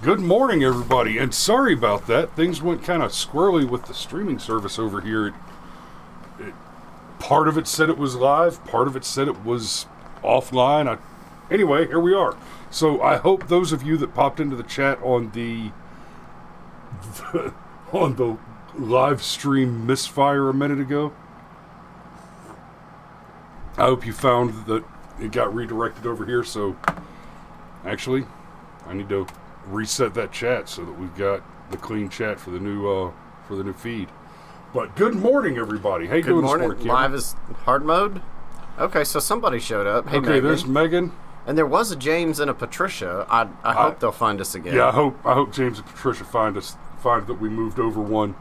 Good morning, everybody, and sorry about that. Things went kind of squirrely with the streaming service over here. Part of it said it was live, part of it said it was offline. Anyway, here we are. So I hope those of you that popped into the chat on the on the live stream misfire a minute ago, I hope you found that it got redirected over here. So actually, I need to reset that chat so that we've got the clean chat for the new feed. But good morning, everybody. Hey, good morning. Live is hard mode. Okay, so somebody showed up. Hey, okay, Megan. There's Megan. And there was a James and a Patricia. I hope they'll find us again. Yeah, I hope James and Patricia find that we moved over one.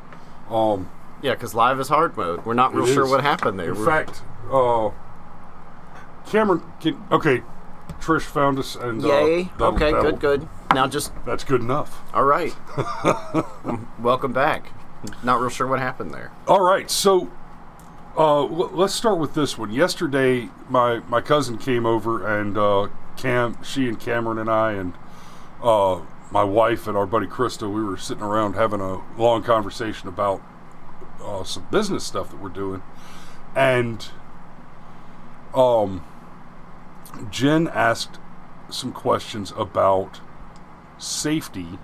Yeah, because live is hard mode. We're not real sure what happened there. In fact, Cameron. Okay, Trish found us, and yay. Okay, good. Now that's good enough. All right. Welcome back. Not real sure what happened there. All right, so let's start with this one. Yesterday, my cousin came over, and she and Cameron and I and my wife and our buddy Krista, we were sitting around having a long conversation about some business stuff that we're doing, and Jen asked some questions about safety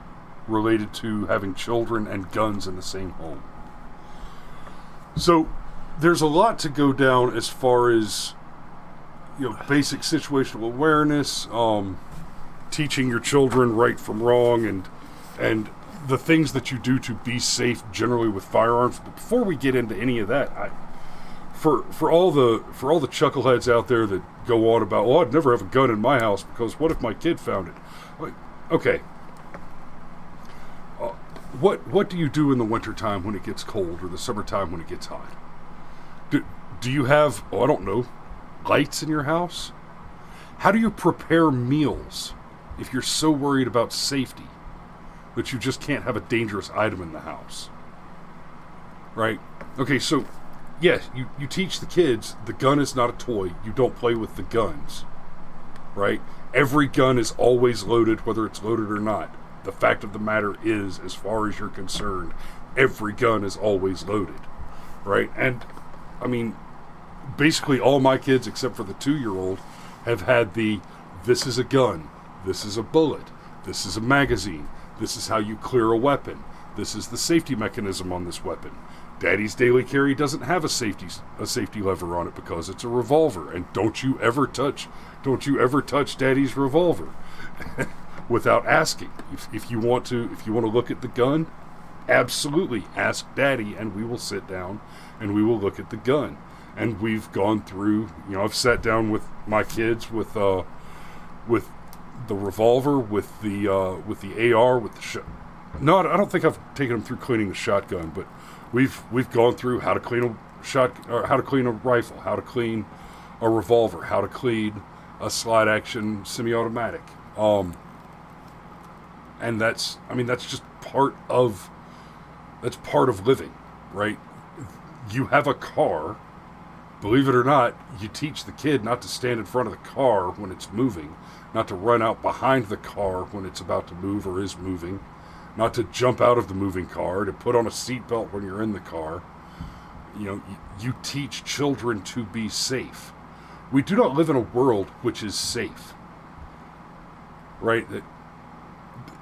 related to having children and guns in the same home. So there's a lot to go down as far as, basic situational awareness, teaching your children right from wrong, and the things that you do to be safe generally with firearms. But before we get into any of that, for all the chuckleheads out there that go on about, I'd never have a gun in my house because what if my kid found it? Like, okay. What do you do in the wintertime when it gets cold, or the summertime when it gets hot? Do you have, I don't know, lights in your house? How do you prepare meals if you're so worried about safety that you just can't have a dangerous item in the house? Right? Okay, so, yes, you teach the kids the gun is not a toy. You don't play with the guns. Right? Every gun is always loaded, whether it's loaded or not. The fact of the matter is, as far as you're concerned, every gun is always loaded, right? And, I mean, basically all my kids, except for the 2-year-old, have had this is a gun, this is a bullet, this is a magazine, this is how you clear a weapon, this is the safety mechanism on this weapon. Daddy's daily carry doesn't have a safety lever on it because it's a revolver, and don't you ever touch Daddy's revolver. Without asking. If you want to look at the gun, absolutely ask Daddy, and we will sit down and we will look at the gun. And we've gone through, I've sat down with my kids with the revolver, with the AR, with the no, I don't think I've taken them through cleaning the shotgun, but we've gone through how to clean how to clean a rifle, how to clean a revolver, how to clean a slide action semi-automatic. And that's just part of living, right? You have a car. Believe it or not, you teach the kid not to stand in front of the car when it's moving, not to run out behind the car when it's about to move or is moving, not to jump out of the moving car, to put on a seatbelt when you're in the car. You teach children to be safe. We do not live in a world which is safe, right?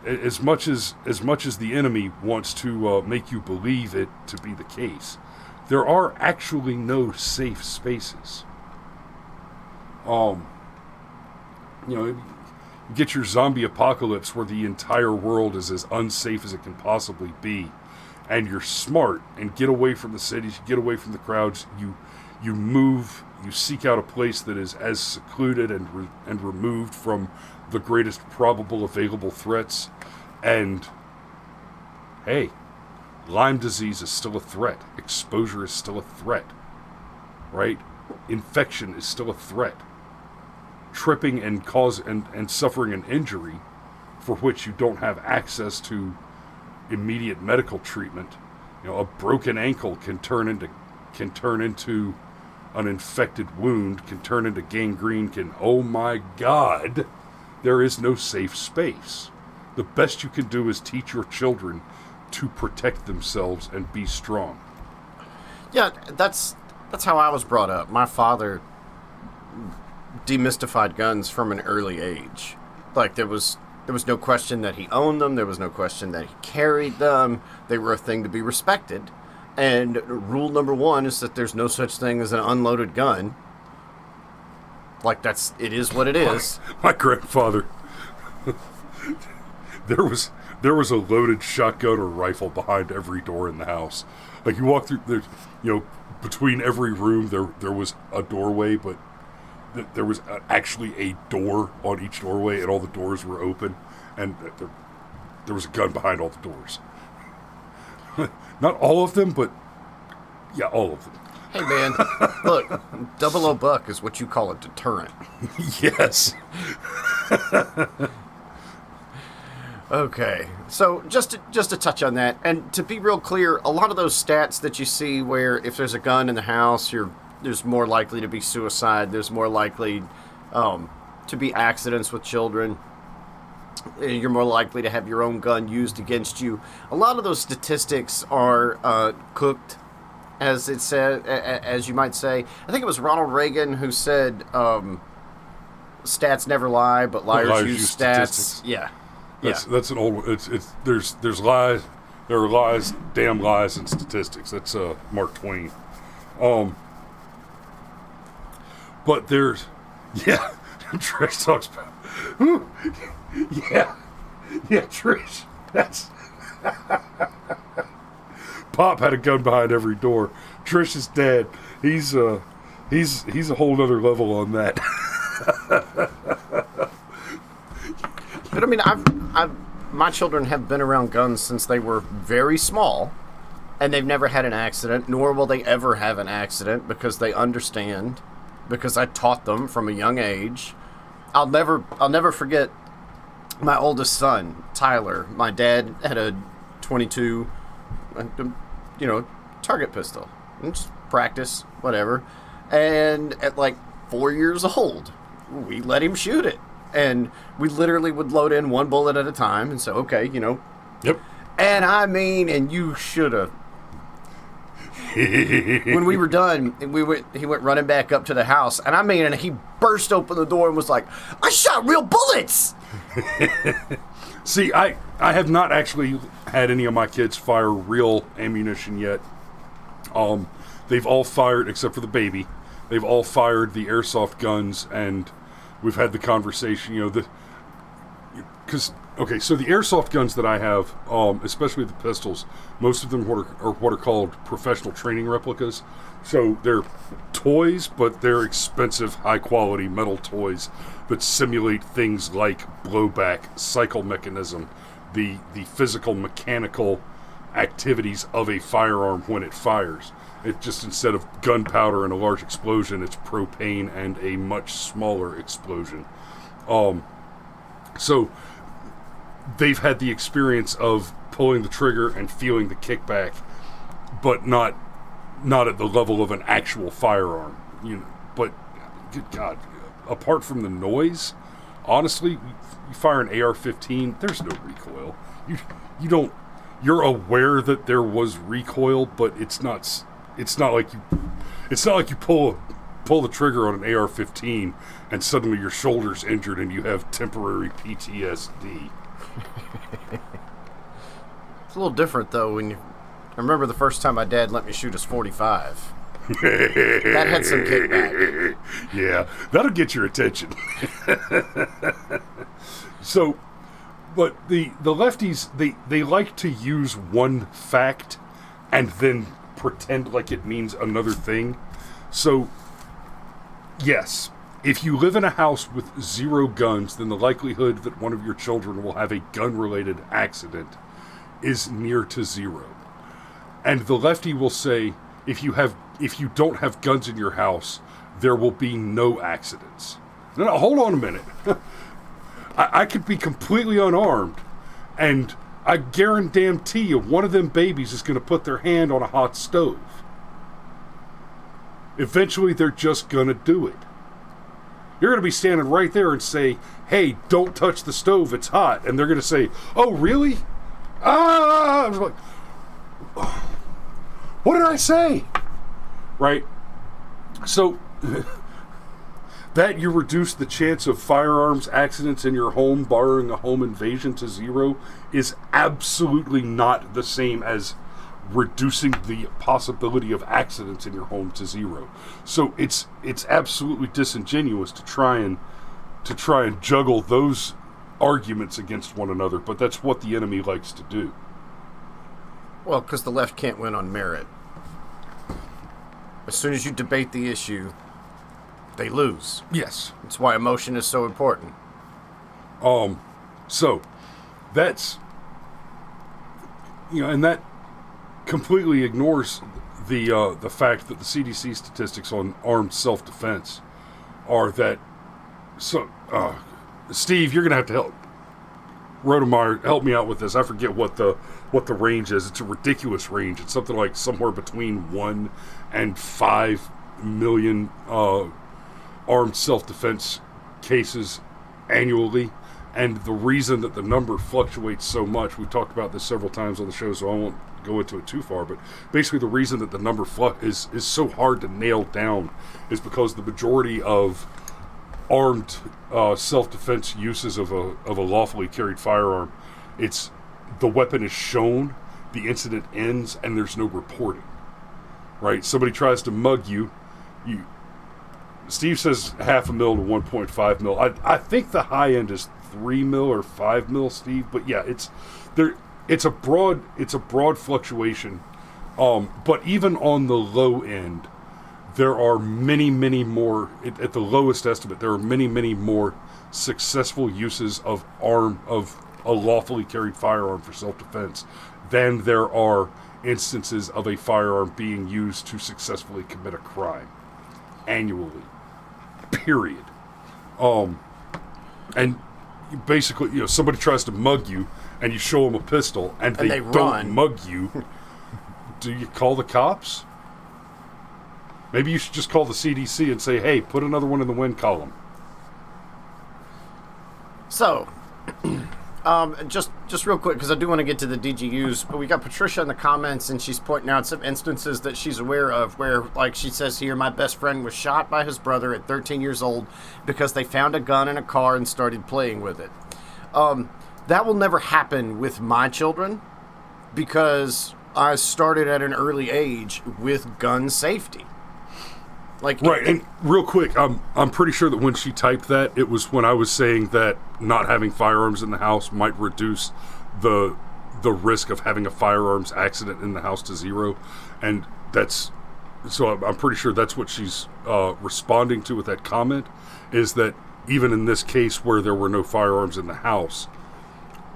As much as the enemy wants to make you believe it to be the case, there are actually no safe spaces. You get your zombie apocalypse where the entire world is as unsafe as it can possibly be, and you're smart and get away from the cities, you get away from the crowds, you move, you seek out a place that is as secluded and removed from the greatest probable available threats. And hey, Lyme disease is still a threat. Exposure is still a threat, right? Infection is still a threat. Tripping and suffering an injury for which you don't have access to immediate medical treatment. A broken ankle can turn into an infected wound, can turn into gangrene, oh my God, there is no safe space. The best you can do is teach your children to protect themselves and be strong. Yeah, that's how I was brought up. My father demystified guns from an early age. Like, there was no question that he owned them. There was no question that he carried them. They were a thing to be respected. And rule number one is that there's no such thing as an unloaded gun. Like, it is what it is. My grandfather, there was a loaded shotgun or rifle behind every door in the house. Like, you walk through, between every room there was a doorway, but there was actually a door on each doorway, and all the doors were open, and there was a gun behind all the doors. Not all of them, but yeah, all of them. Hey, man, look, 00 buck is what you call a deterrent. Yes. Okay, so just to touch on that, and to be real clear, a lot of those stats that you see where if there's a gun in the house, there's more likely to be suicide, there's more likely to be accidents with children, you're more likely to have your own gun used against you. A lot of those statistics are cooked, as it said, as you might say. I think it was Ronald Reagan who said, "Stats never lie, but liars use stats." Statistics. Yeah, that's an old. There's lies. There are lies, damn lies, and statistics. That's Mark Twain. But there's, yeah, Trish talks about. Whew, yeah, Trish. That's. Pop had a gun behind every door. Trish's dad, he's a whole other level on that. But I mean, my children have been around guns since they were very small, and they've never had an accident, nor will they ever have an accident because they understand, because I taught them from a young age. I'll never forget my oldest son, Tyler. My dad had a .22, target pistol. And just practice, whatever. And at like 4 years old, we let him shoot it. And we literally would load in one bullet at a time and say, okay, Yep. And I mean, and you should have. When we were done, he went running back up to the house. And I mean, and he burst open the door and was like, I shot real bullets! See, I have not actually had any of my kids fire real ammunition yet. They've all fired, except for the baby, they've all fired the airsoft guns, and we've had the conversation, so the airsoft guns that I have, especially the pistols, most of them are what are called professional training replicas. So they're toys, but they're expensive, high-quality metal toys that simulate things like blowback, cycle mechanism, the physical, mechanical activities of a firearm when it fires. It just, instead of gunpowder and a large explosion, it's propane and a much smaller explosion. So they've had the experience of pulling the trigger and feeling the kickback, but not at the level of an actual firearm. But good God, apart from the noise, honestly, you fire an AR-15, there's no recoil. You don't. You're aware that there was recoil, but it's not like you pull the trigger on an AR-15 and suddenly your shoulder's injured and you have temporary PTSD. It's a little different though I remember the first time my dad let me shoot his .45. That had some kickback. Yeah, that'll get your attention. So, but the lefties, they like to use one fact and then pretend like it means another thing. So, yes, if you live in a house with 0 guns, then the likelihood that one of your children will have a gun-related accident is near to 0. And the lefty will say, if you don't have guns in your house, there will be no accidents. No, hold on a minute. I could be completely unarmed, and I guarantee you one of them babies is going to put their hand on a hot stove. Eventually, they're just going to do it. You're going to be standing right there and say, hey, don't touch the stove, it's hot. And they're going to say, oh, really? I was like, what did I say? Right? So, that you reduce the chance of firearms accidents in your home, barring a home invasion, to 0 is absolutely not the same as reducing the possibility of accidents in your home to 0. So it's absolutely disingenuous to try and juggle those arguments against one another, but that's what the enemy likes to do. Well, because the left can't win on merit. As soon as you debate the issue, they lose. Yes. That's why emotion is so important. So that's, and that completely ignores the fact that the CDC statistics on armed self-defense are that. So, Steve, you're gonna have to help. Rodemeyer, help me out with this. I forget what the range is. It's a ridiculous range. It's something like somewhere between 1 and 5 million armed self-defense cases annually. And the reason that the number fluctuates so much, we've talked about this several times on the show, so I won't go into it too far, but basically the reason that the number is so hard to nail down is because the majority of armed self-defense uses of a lawfully carried firearm, it's the weapon is shown, the incident ends, and there's no reporting. Right? Somebody tries to mug you. Steve says $0.5 mil to 1.5 mil. I think the high end is 3 mil or 5 mil, Steve. But yeah, it's a broad fluctuation. But even on the low end, there are many more. At the lowest estimate, there are many more successful uses of a lawfully carried firearm for self-defense than there are instances of a firearm being used to successfully commit a crime annually. Period. And basically, somebody tries to mug you, and you show them a pistol, and they don't run. mug you. Do you call the cops? Maybe you should just call the CDC and say, hey, put another one in the win column. So, just real quick, because I do want to get to the DGUs, but we got Patricia in the comments, and she's pointing out some instances that she's aware of where, like she says here, my best friend was shot by his brother at 13 years old because they found a gun in a car and started playing with it. That will never happen with my children because I started at an early age with gun safety. Right, and real quick, I'm pretty sure that when she typed that, it was when I was saying that not having firearms in the house might reduce the risk of having a firearms accident in the house to 0, and so I'm pretty sure that's what she's responding to with that comment, is that even in this case where there were no firearms in the house,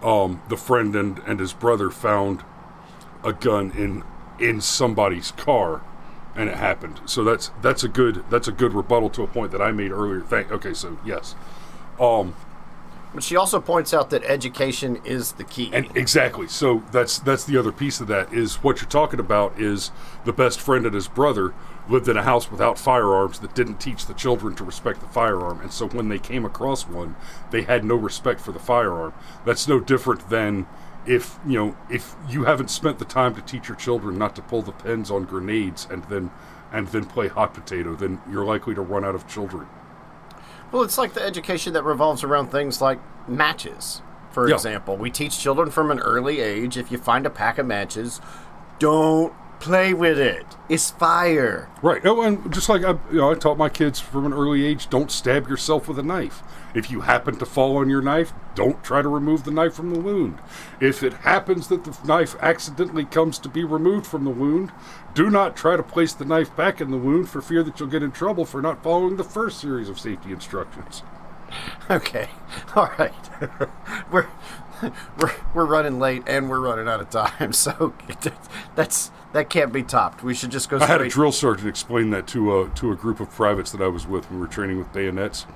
the friend and his brother found a gun in somebody's car. And it happened. So that's a good rebuttal to a point that I made earlier. Okay, so yes. But she also points out that education is the key. And exactly. So that's the other piece of that, is what you're talking about is the best friend and his brother lived in a house without firearms that didn't teach the children to respect the firearm. And so when they came across one, they had no respect for the firearm. That's no different than if you haven't spent the time to teach your children not to pull the pins on grenades and then play hot potato, then you're likely to run out of children. Well, it's like the education that revolves around things like matches, for example. We teach children from an early age, if you find a pack of matches, don't play with it. It's fire. Right. Oh, and just like I taught my kids from an early age, don't stab yourself with a knife. If you happen to fall on your knife, don't try to remove the knife from the wound. If it happens that the knife accidentally comes to be removed from the wound, do not try to place the knife back in the wound for fear that you'll get in trouble for not following the first series of safety instructions. Okay. All right. We're running late and we're running out of time, so that can't be topped. We should just go straight. I had a drill sergeant explain that to a group of privates that I was with when we were training with bayonets.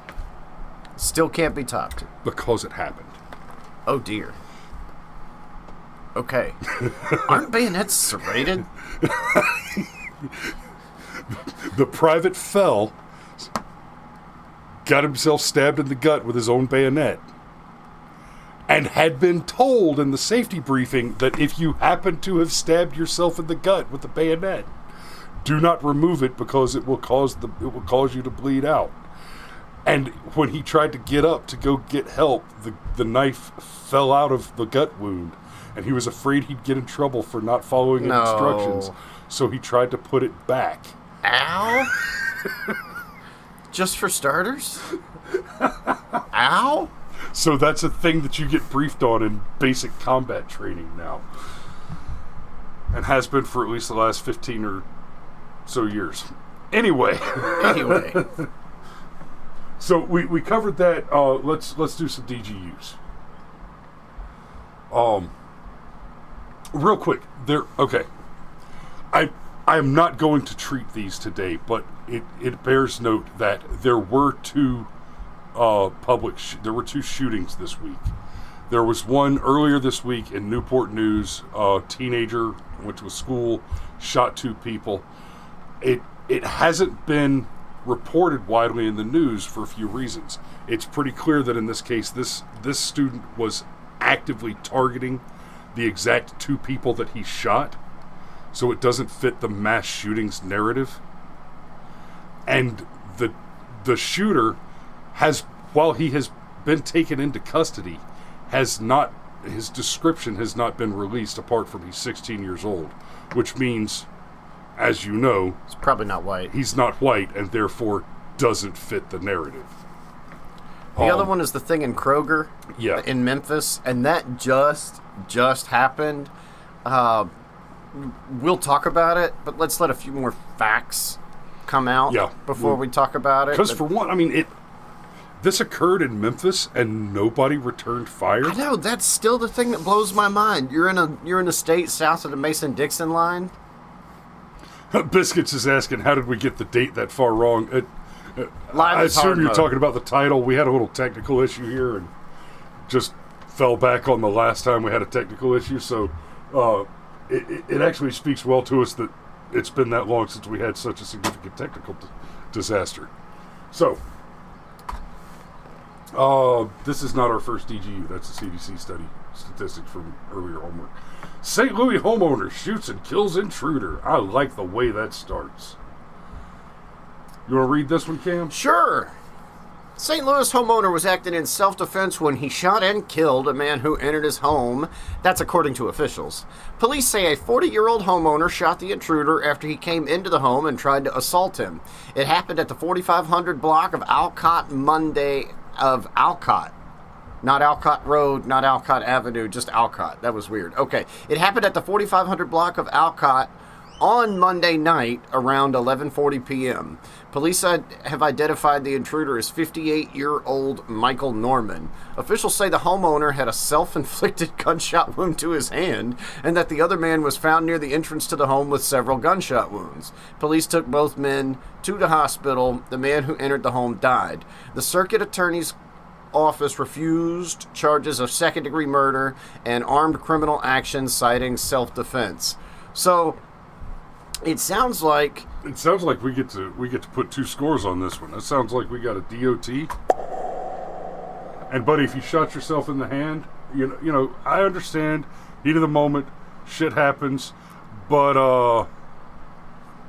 Still can't be topped. Because it happened. Oh, dear. Okay. Aren't bayonets serrated? The private fell. got himself stabbed in the gut with his own bayonet, and had been told in the safety briefing that if you happen to have stabbed yourself in the gut with the bayonet, do not remove it because it will cause you to bleed out. And when he tried to get up to go get help, the knife fell out of the gut wound, and he was afraid he'd get in trouble for not following instructions, so he tried to put it back. Ow? Just for starters? Ow? So that's a thing that you get briefed on in basic combat training now. And has been for at least the last 15 or so years. Anyway. So we covered that. Let's do some DGUs. Real quick. Okay. I am not going to treat these today, but it bears note that there were two there were two shootings this week. There was one earlier this week in Newport News. A teenager went to a school, shot two people. It hasn't been reported widely in the news for a few reasons. It's pretty clear that in this case, this student was actively targeting the exact two people that he shot, so it doesn't fit the mass shootings narrative. And the shooter has, while he has been taken into custody, his description has not been released apart from he's 16 years old, which means, as you know, he's probably not white. He's not white, and therefore doesn't fit the narrative. The other one is the thing in Kroger, in Memphis, and that just happened. We'll talk about it, but let's let a few more facts come out before we talk about it. Because for one, I mean, this occurred in Memphis, and nobody returned fire. I know, that's still the thing that blows my mind. You're in a state south of the Mason-Dixon line. Biscuits is asking, how did we get the date that far wrong? I assume you're talking about the title. We had a little technical issue here and just fell back on the last time we had a technical issue. So it actually speaks well to us that it's been that long since we had such a significant technical disaster. So this is not our first DGU. That's a CDC study statistic from earlier homework. St. Louis homeowner shoots and kills intruder. I like the way that starts. You want to read this one, Cam? Sure. St. Louis homeowner was acting in self-defense when he shot and killed a man who entered his home. That's according to officials. Police say a 40-year-old homeowner shot the intruder after he came into the home and tried to assault him. It happened at the 4500 block of Alcott Alcott. Not Alcott Road, not Alcott Avenue, just Alcott. That was weird. Okay. It happened at the 4500 block of Alcott on Monday night around 11:40 p.m. Police have identified the intruder as 58-year-old Michael Norman. Officials say the homeowner had a self-inflicted gunshot wound to his hand and that the other man was found near the entrance to the home with several gunshot wounds. Police took both men to the hospital. The man who entered the home died. The circuit attorney's office refused charges of second-degree murder and armed criminal action, citing self-defense. So it sounds like we get to put two scores on this one. That sounds like we got a DOT. And buddy, if you shot yourself in the hand, you know, I understand, heat of the moment, shit happens, but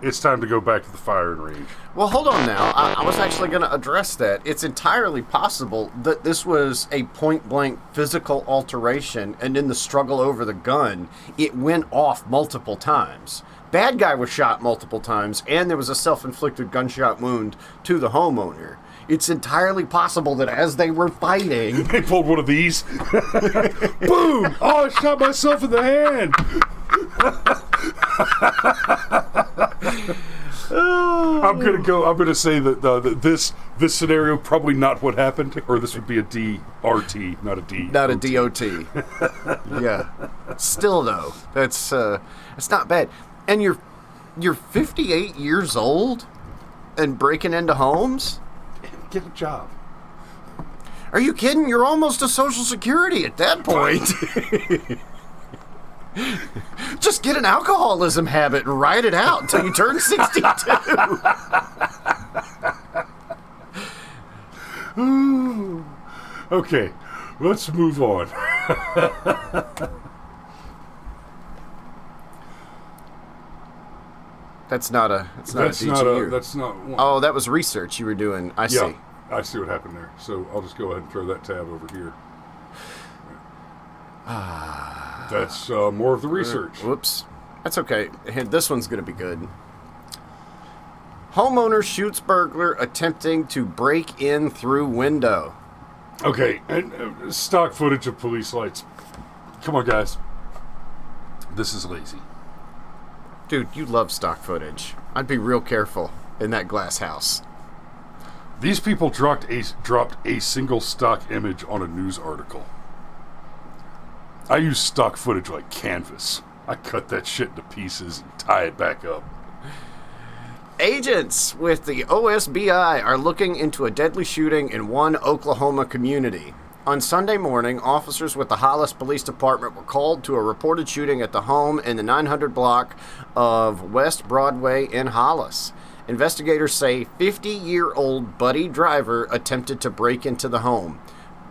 it's time to go back to the firing range. Well, hold on now. I was actually going to address that. It's entirely possible that this was a point-blank physical alteration, and in the struggle over the gun, it went off multiple times. Bad guy was shot multiple times, and there was a self-inflicted gunshot wound to the homeowner. It's entirely possible that as they were fighting... They pulled one of these. Boom! Oh, I shot myself in the hand! I'm gonna say that this scenario probably not what happened, or this would be a DRT, not a D. Not a DOT. Yeah. Still though, that's not bad. And you're 58 years old and breaking into homes? Get a job. Are you kidding? You're almost to Social Security at that point. Just get an alcoholism habit and ride it out until you turn 62. Ooh. Okay, let's move on. That's not a DGU. That's not one. Oh, that was research you were doing. I Yeah, see. I see what happened there. So I'll just go ahead and throw that tab over here. That's more of the research. Whoops. That's okay. This one's going to be good. Homeowner shoots burglar attempting to break in through window. Okay, and stock footage of police lights. Come on, guys. This is lazy. Dude, you love stock footage. I'd be real careful in that glass house. These people dropped a single stock image on a news article. I use stock footage like canvas. I cut that shit into pieces and tie it back up. Agents with the OSBI are looking into a deadly shooting in one Oklahoma community. On Sunday morning, officers with the Hollis Police Department were called to a reported shooting at the home in the 900 block of West Broadway in Hollis. Investigators say 50-year-old Buddy Driver attempted to break into the home.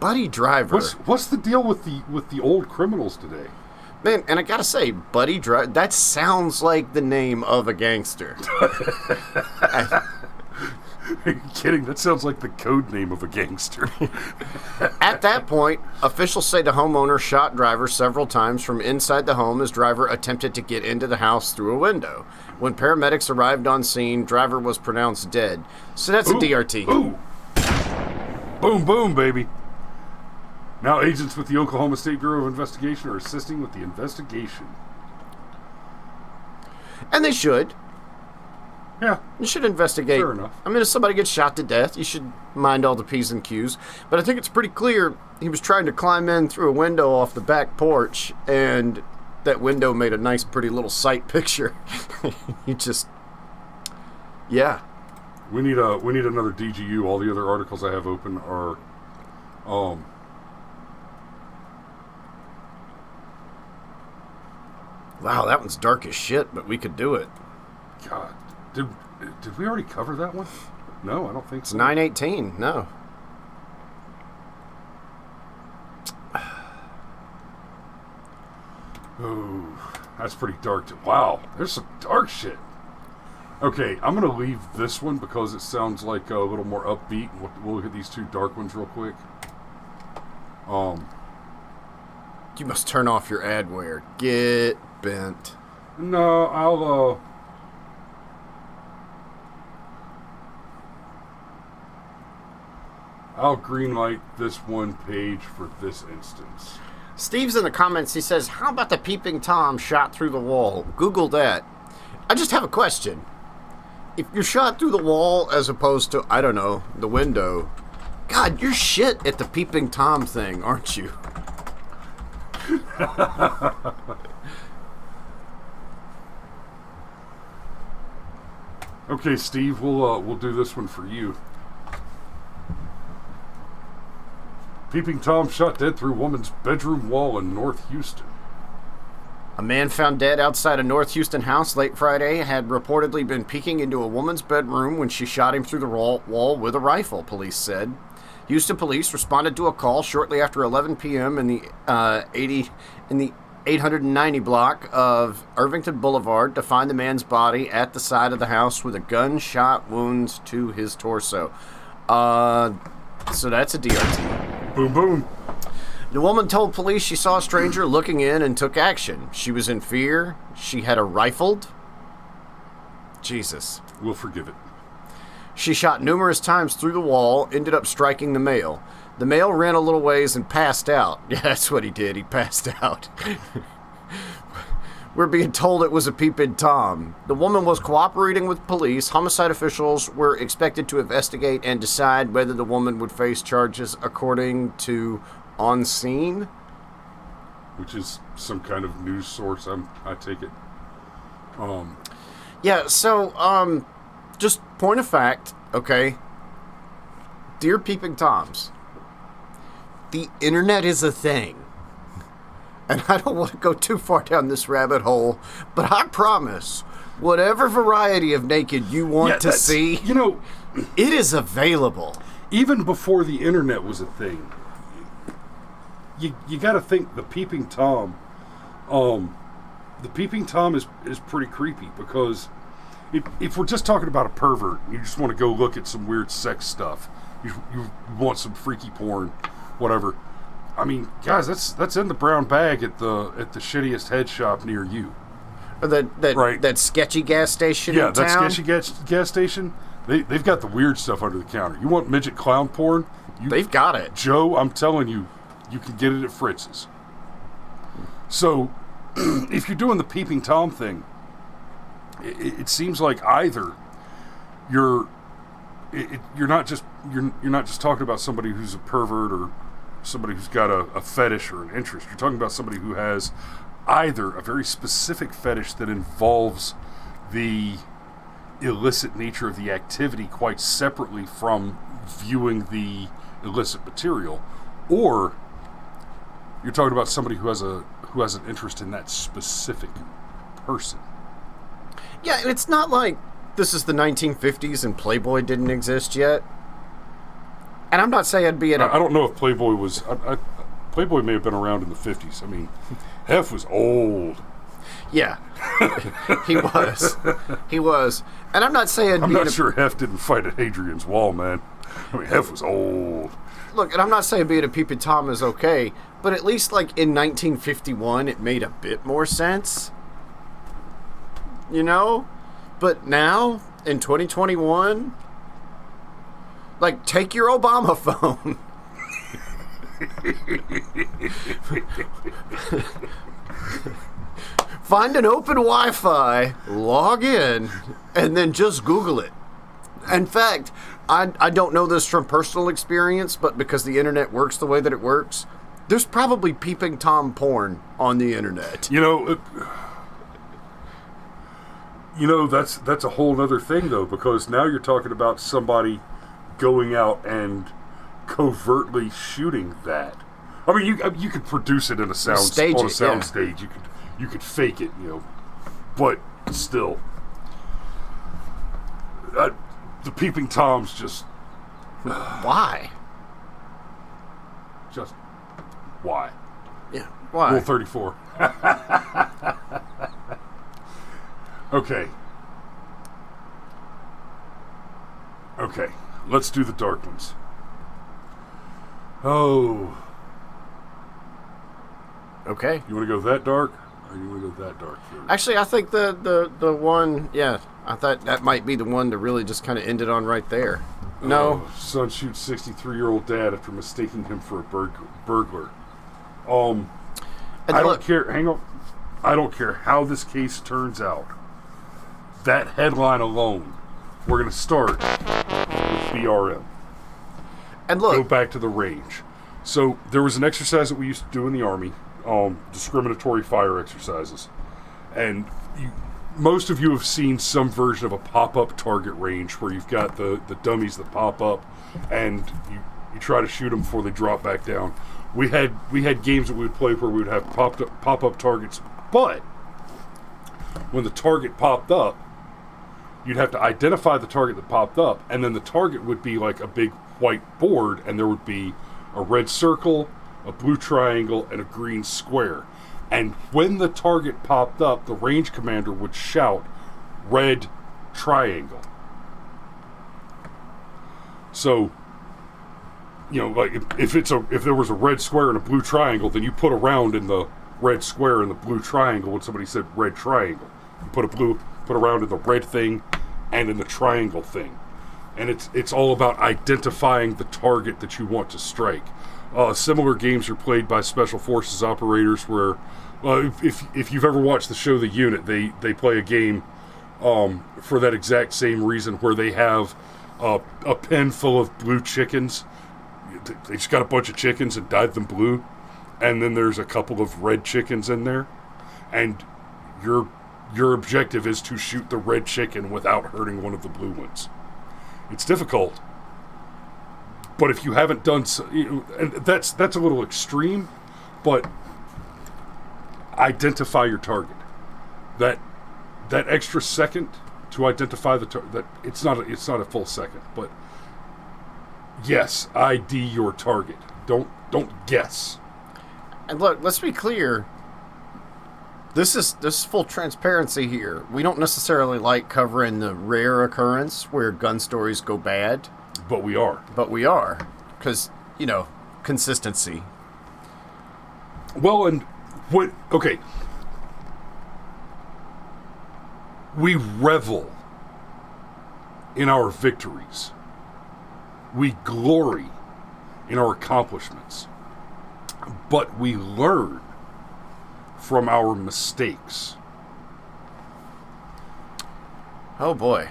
Buddy Driver. What's the deal with the old criminals today? Man, and I gotta say, Buddy Driver, that sounds like the name of a gangster. Are you kidding? That sounds like the code name of a gangster. At that point, officials say the homeowner shot Driver several times from inside the home as Driver attempted to get into the house through a window. When paramedics arrived on scene, Driver was pronounced dead. So that's a DRT. Ooh. Boom, boom, baby. Now agents with the Oklahoma State Bureau of Investigation are assisting with the investigation. And they should. Yeah. You should investigate. Fair enough. I mean, if somebody gets shot to death, you should mind all the P's and Q's. But I think it's pretty clear he was trying to climb in through a window off the back porch, and that window made a nice, pretty little sight picture. You just... Yeah. We need another DGU. All the other articles I have open are... Wow, that one's dark as shit, but we could do it. God, did we already cover that one? No, I don't think so. It's 9:18. No. Oh, that's pretty dark. Wow, there's some dark shit. Okay, I'm gonna leave this one because it sounds like a little more upbeat. We'll look at these two dark ones real quick. You must turn off your adware. Get bent. No, I'll greenlight this one page for this instance. Steve's in the comments. He says, how about the Peeping Tom shot through the wall? Google that. I just have a question. If you're shot through the wall as opposed to, I don't know, the window, God, you're shit at the Peeping Tom thing, aren't you? Okay, Steve, we'll do this one for you. Peeping Tom shot dead through woman's bedroom wall in North Houston. A man found dead outside a North Houston house late Friday had reportedly been peeking into a woman's bedroom when she shot him through the wall with a rifle, police said. Houston police responded to a call shortly after 11 p.m. in the 890 block of Irvington Boulevard to find the man's body at the side of the house with a gunshot wound to his torso. So that's a DRT. Boom, boom. The woman told police she saw a stranger looking in and took action. She was in fear. She had a rifled. Jesus. We'll forgive it. She shot numerous times through the wall, ended up striking the male. The male ran a little ways and passed out. Yeah, that's what he did. He passed out. We're being told it was a Peeping Tom. The woman was cooperating with police. Homicide officials were expected to investigate and decide whether the woman would face charges according to On Scene. Which is some kind of news source, I take it. Yeah, so, just point of fact, okay? Dear Peeping Toms, the internet is a thing. And I don't want to go too far down this rabbit hole, but I promise, whatever variety of naked you want to see, you know, it is available. even before the internet was a thing, you got to think the Peeping Tom. The Peeping Tom is pretty creepy because if we're just talking about a pervert, you just want to go look at some weird sex stuff. You want some freaky porn, whatever. I mean, guys, that's in the brown bag at the shittiest head shop near you. Or that sketchy gas station. Yeah, in that town? sketchy gas station. They've got the weird stuff under the counter. You want midget clown porn? They've got it. Joe, I'm telling you, you can get it at Fritz's. So, if you're doing the Peeping Tom thing, it seems like either you're not just talking about somebody who's a pervert or somebody who's got a fetish or an interest. You're talking about somebody who has either a very specific fetish that involves the illicit nature of the activity quite separately from viewing the illicit material, or you're talking about somebody who has an interest in that specific person. Yeah, and it's not like this is the 1950s and Playboy didn't exist yet. And I'm not saying I'd be I don't know if Playboy was... Playboy may have been around in the 50s. I mean, Hef was old. Yeah. He was. He was. And I'm not saying... I'm not sure Hef didn't fight at Hadrian's Wall, man. I mean, Hef was old. Look, and I'm not saying being a Peeping Tom is okay, but at least, like, in 1951, it made a bit more sense. You know? But now, in 2021, like, take your Obama phone. Find an open Wi-Fi, log in, and then just Google it. In fact, I don't know this from personal experience, but because the internet works the way that it works, there's probably Peeping Tom porn on the internet. That's a whole other thing, though, because now you're talking about somebody going out and covertly shooting that. I mean, you could produce it in a soundstage. You could fake it, but still, the Peeping Toms just why? Just why? Yeah, why? Rule 34. Okay. Let's do the dark ones. Oh. Okay. You want to go that dark? Or you want to go that dark? Actually, I think the one, yeah, I thought that might be the one to really just kind of end it on right there. No. Son shoots 63-year-old dad after mistaking him for a burglar. I don't care. Hang on. I don't care how this case turns out. That headline alone, we're going to start with BRM. And look. Go back to the range. So there was an exercise that we used to do in the Army, discriminatory fire exercises. And most of you have seen some version of a pop-up target range where you've got the dummies that pop up and you try to shoot them before they drop back down. We had games that we would play where we would have pop-up targets, but when the target popped up, you'd have to identify the target that popped up, and then the target would be like a big white board, and there would be a red circle, a blue triangle, and a green square. And when the target popped up, the range commander would shout, "Red triangle." So, like if there was a red square and a blue triangle, then you put a round in the red square and the blue triangle when somebody said red triangle. You put a round in the red thing and in the triangle thing. And it's all about identifying the target that you want to strike. Similar games are played by Special Forces operators where, if you've ever watched the show The Unit, they play a game for that exact same reason, where they have a pen full of blue chickens. They just got a bunch of chickens and dyed them blue, and then there's a couple of red chickens in there, and your objective is to shoot the red chicken without hurting one of the blue ones. It's difficult, but if you haven't done so, and that's a little extreme, but identify your target. That extra second to identify the target, that it's not a full second, but Yes, ID your target. Don't guess. And look, let's be clear. This is full transparency here. We don't necessarily like covering the rare occurrence where gun stories go bad, But we are. but we are, because consistency. Well, and what? Okay. We revel in our victories. We glory in our accomplishments. But we learn from our mistakes. Oh boy.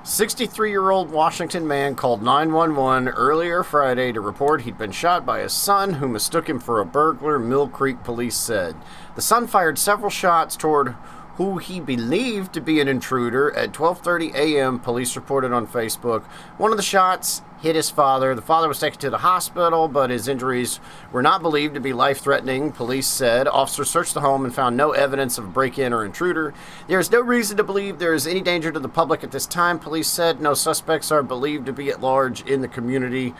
63-year-old Washington man called 911 earlier Friday to report he'd been shot by his son, who mistook him for a burglar, Mill Creek police said. The son fired several shots toward who he believed to be an intruder at 12:30 a.m., police reported on Facebook. One of the shots hit his father. The father was taken to the hospital, but his injuries were not believed to be life-threatening, police said. Officers searched the home and found no evidence of a break-in or intruder. There is no reason to believe there is any danger to the public at this time, police said. No suspects are believed to be at large in the community.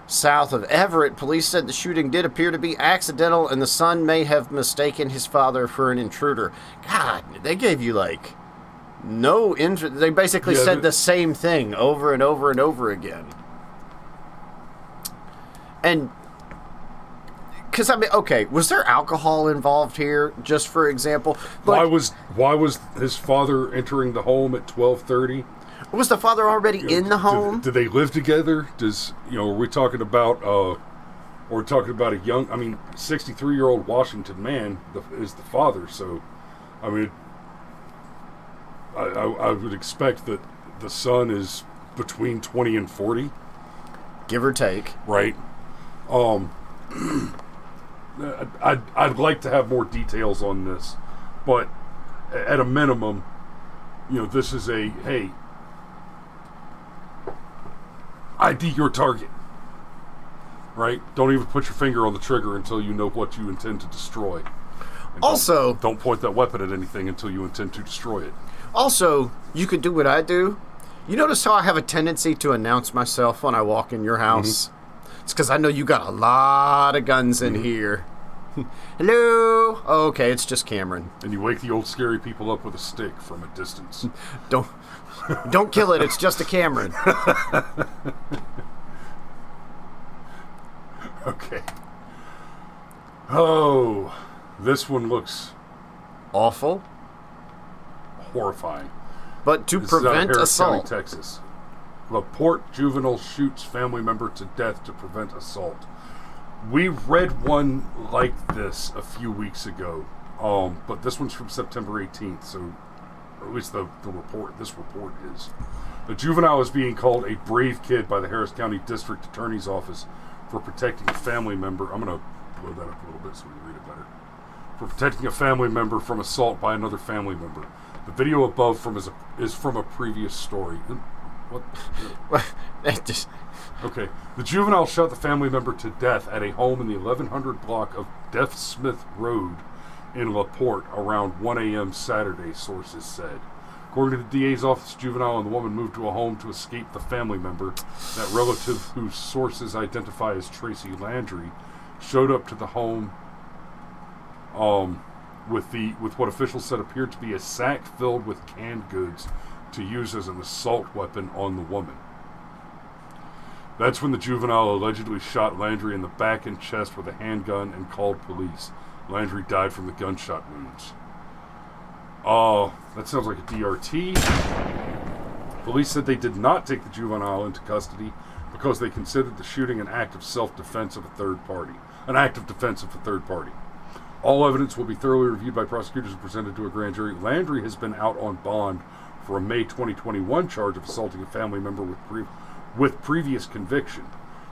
South of Everett, police said the shooting did appear to be accidental and the son may have mistaken his father for an intruder. God, they gave you no interest. They basically said the same thing over and over and over again. And, because okay, was there alcohol involved here, just for example? Why was his father entering the home at 12:30? Was the father already in the home? Did they live together? Are we talking about a young, 63-year-old Washington man is the father, so, I would expect that the son is between 20 and 40. Give or take. Right. I'd like to have more details on this, but at a minimum, this is hey, ID your target, right? Don't even put your finger on the trigger until you know what you intend to destroy. And also, don't point that weapon at anything until you intend to destroy it. Also, you could do what I do. You notice how I have a tendency to announce myself when I walk in your house? Mm-hmm. It's because I know you got a lot of guns in here. Hello? Oh, okay, it's just Cameron. And you wake the old scary people up with a stick from a distance. Don't kill it. It's just a Cameron. Okay. Oh, this one looks awful, horrifying. But to this prevent is out of Harris assault, County, Texas. LaPorte juvenile shoots family member to death to prevent assault. We read one like this a few weeks ago, but this one's from September 18th, so. Or at least this report is. A juvenile is being called a brave kid by the Harris County District Attorney's Office for protecting a family member. I'm going to blow that up a little bit so we can read it better. For protecting a family member from assault by another family member. The video above is from a previous story. What? Okay. The juvenile shot the family member to death at a home in the 1100 block of Deaf Smith Road in LaPorte around 1 a.m. Saturday, sources said. According to the DA's office, juvenile and the woman moved to a home to escape the family member. That relative, whose sources identify as Tracy Landry, showed up to the home with what officials said appeared to be a sack filled with canned goods to use as an assault weapon on the woman. That's when the juvenile allegedly shot Landry in the back and chest with a handgun and called police. Landry died from the gunshot wounds. That sounds like a DRT. Police said they did not take the juvenile into custody because they considered the shooting an act of self-defense of a third party. All evidence will be thoroughly reviewed by prosecutors and presented to a grand jury. Landry has been out on bond for a May 2021 charge of assaulting a family member with previous conviction.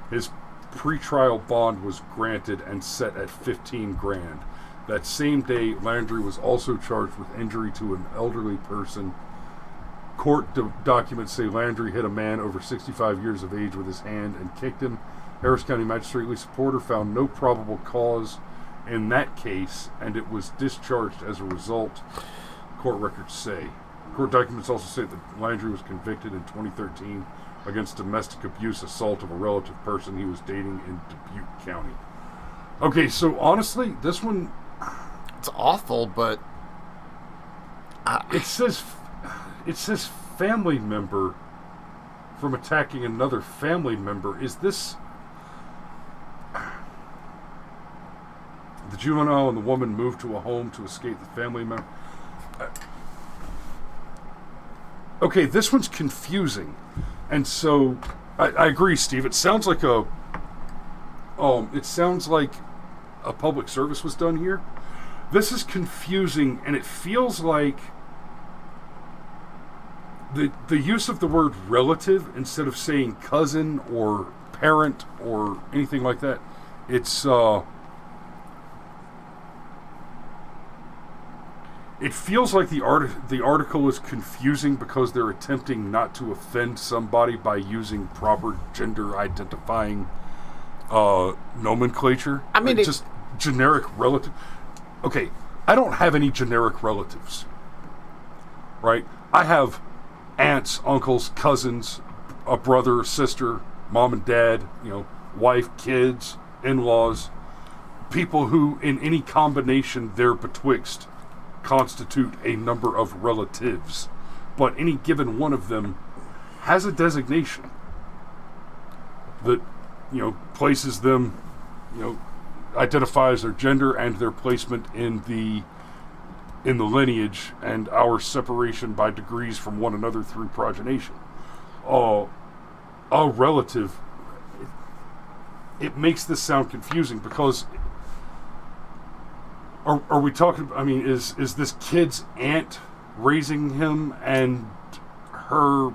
His pretrial bond was granted and set at $15,000. That same day, Landry was also charged with injury to an elderly person. Court documents say Landry hit a man over 65 years of age with his hand and kicked him. Harris County Magistrate Lisa Porter found no probable cause in that case, and it was discharged as a result, court records say. Court documents also say that Landry was convicted in 2013 against domestic abuse assault of a relative person he was dating in Dubuque County. Okay, so honestly, this one... It's awful, but... It says family member from attacking another family member. Is this... The juvenile and the woman moved to a home to escape the family member. Okay, this one's confusing, and so I agree, Steve. It sounds like a public service was done here. This is confusing, and it feels like the use of the word relative instead of saying cousin or parent or anything like that. It's It feels like the article is confusing because they're attempting not to offend somebody by using proper gender identifying nomenclature. I mean, like just generic relative. Okay, I don't have any generic relatives, right? I have aunts, uncles, cousins, a brother, sister, mom and dad, wife, kids, in-laws, people who, in any combination they're betwixt, constitute a number of relatives, but any given one of them has a designation that places them, identifies their gender and their placement in the lineage and our separation by degrees from one another through progenation. A relative, it makes this sound confusing because Are we talking? I mean, is this kid's aunt raising him and her?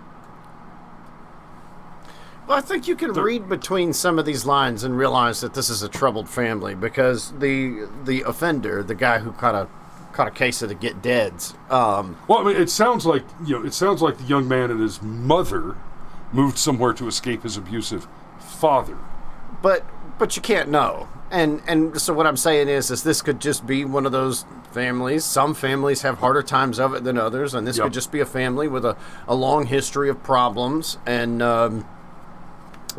Well, I think you can read between some of these lines and realize that this is a troubled family because the offender, the guy who caught a case of the get deads. Well, I mean, it sounds like the young man and his mother moved somewhere to escape his abusive father. But you can't know. And so what I'm saying is this could just be one of those families. Some families have harder times of it than others, and this could just be a family with a long history of problems. And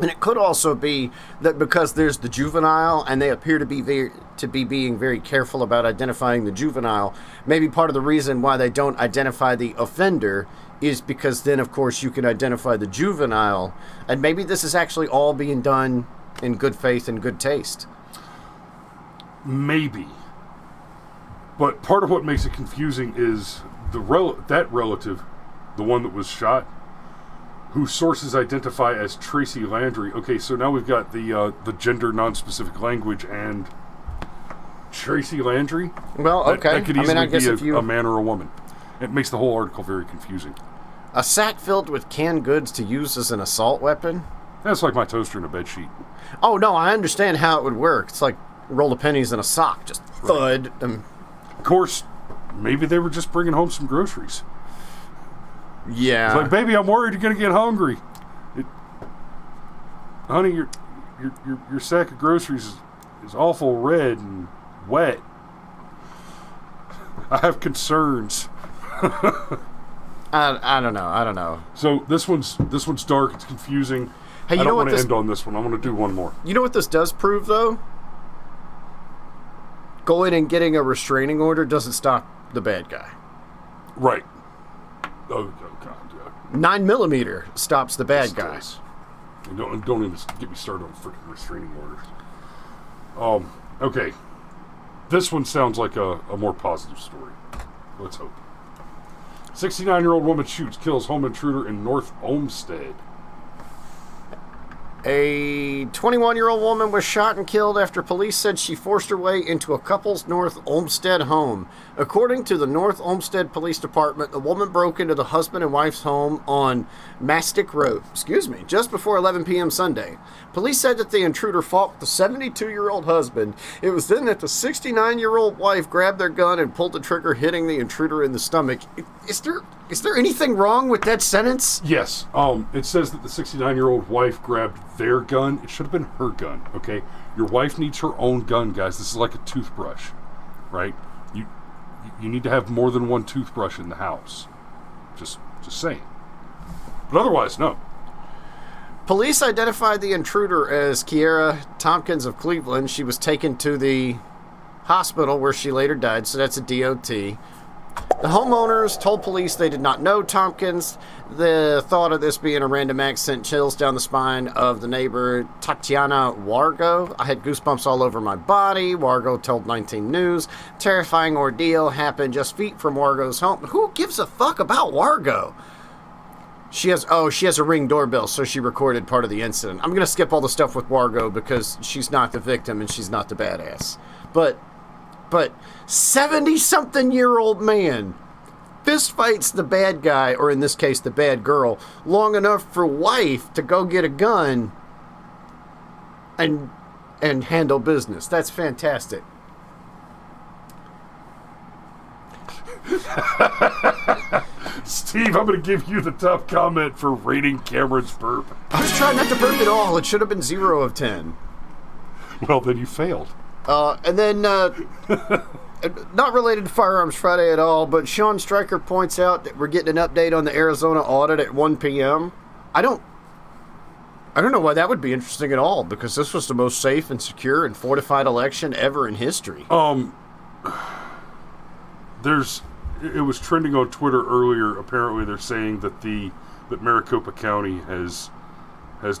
it could also be that because there's the juvenile, and they appear to be being very careful about identifying the juvenile, maybe part of the reason why they don't identify the offender is because then, of course, you can identify the juvenile, and maybe this is actually all being done in good faith and good taste. Maybe. But part of what makes it confusing is that relative, the one that was shot, whose sources identify as Tracy Landry. Okay, so now we've got the gender non-specific language and Tracy Landry. Well, okay. That could easily be a man or a woman. It makes the whole article very confusing. A sack filled with canned goods to use as an assault weapon? That's like my toaster and a bed sheet. Oh, no, I understand how it would work. It's like a roll of pennies in a sock, just thud. Of course, maybe they were just bringing home some groceries. Yeah. It's like, baby, I'm worried you're going to get hungry. Honey, your sack of groceries is awful red and wet. I have concerns. I don't know. So this one's dark. It's confusing. Hey, I don't want to end on this one. I want to do one more. You know what this does prove, though? Going and getting a restraining order doesn't stop the bad guy. Right. Oh God. Yeah. 9mm stops the bad guys. And don't even get me started on freaking restraining orders. Okay. This one sounds like a more positive story. Let's hope. 69-year-old woman shoots, kills home intruder in North Olmsted. A 21-year-old woman was shot and killed after police said she forced her way into a couple's North Olmsted home. According to the North Olmsted Police Department, the woman broke into the husband and wife's home on Mastic Road, just before 11 p.m. Sunday. Police said that the intruder fought with the 72-year-old husband. It was then that the 69-year-old wife grabbed their gun and pulled the trigger, hitting the intruder in the stomach. Is there anything wrong with that sentence? Yes. It says that the 69-year-old wife grabbed their gun. It should have been her gun, okay? Your wife needs her own gun, guys. This is like a toothbrush, right? You need to have more than one toothbrush in the house. Just saying. But otherwise, no. Police identified the intruder as Kiera Tompkins of Cleveland. She was taken to the hospital where she later died, so that's a DOT. The homeowners told police they did not know Tompkins. The thought of this being a random act sent chills down the spine of the neighbor, Tatiana Wargo. I had goosebumps all over my body. Wargo told 19 News. Terrifying ordeal happened just feet from Wargo's home. Who gives a fuck about Wargo? She has a Ring doorbell, so she recorded part of the incident. I'm going to skip all the stuff with Wargo because she's not the victim and she's not the badass. But 70-something-year-old man fist fights the bad guy, or in this case, the bad girl, long enough for wife to go get a gun and handle business. That's fantastic. Steve, I'm going to give you the top comment for rating Cameron's burp. I was trying not to burp at all. It should have been 0 of 10. Well, then you failed. And then, not related to Firearms Friday at all, but Sean Stryker points out that we're getting an update on the Arizona audit at 1 p.m. I don't know why that would be interesting at all, because this was the most safe and secure and fortified election ever in history. It was trending on Twitter earlier. Apparently, they're saying that Maricopa County has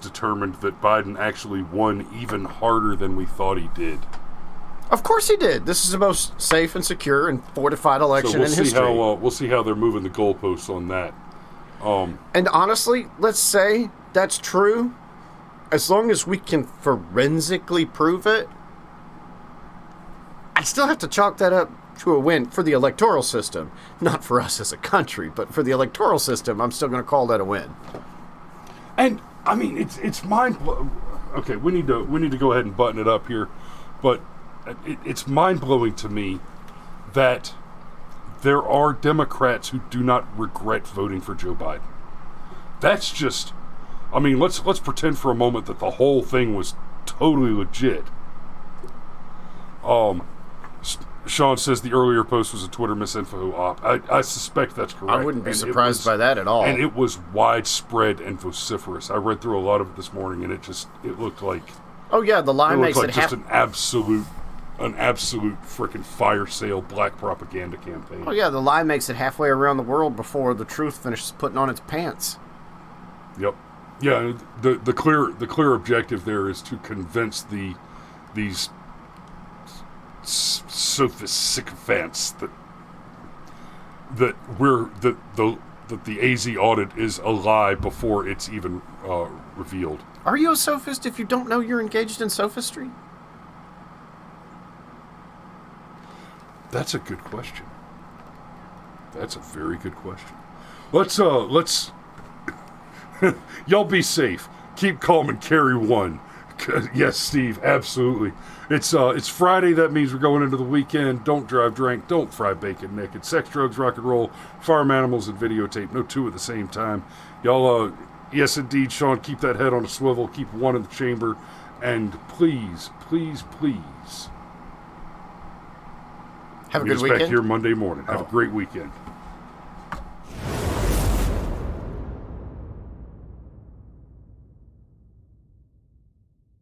determined that Biden actually won even harder than we thought he did. Of course he did. This is the most safe and secure and fortified election in history. We'll see how they're moving the goalposts on that. And honestly, let's say that's true. As long as we can forensically prove it, I still have to chalk that up to a win for the electoral system. Not for us as a country, but for the electoral system, I'm still going to call that a win. And I mean, it's mind-blowing. Okay, we need to go ahead and button it up here, but it's mind-blowing to me that there are Democrats who do not regret voting for Joe Biden. That's just, I mean, let's pretend for a moment that the whole thing was totally legit. Sean says the earlier post was a Twitter misinfo op. I suspect that's correct. I wouldn't be surprised by that at all. And it was widespread and vociferous. I read through a lot of it this morning, and it looked like... Oh yeah, the lie makes it just an absolute freaking fire sale black propaganda campaign. Oh yeah, the lie makes it halfway around the world before the truth finishes putting on its pants. Yep. Yeah, the clear objective there is to convince these sycophants that the AZ audit is a lie before it's even revealed. Are you a sophist if you don't know you're engaged in sophistry? That's a good question. That's a very good question. Let's y'all be safe. Keep calm and carry one. Yes, Steve, absolutely. It's Friday. That means we're going into the weekend. Don't drive drunk. Don't fry bacon naked. Sex, drugs, rock and roll, farm animals, and videotape. No two at the same time. Y'all, yes, indeed, Sean, keep that head on a swivel. Keep one in the chamber. And please, please, please. Have a good weekend. Back here Monday morning. Have a great weekend.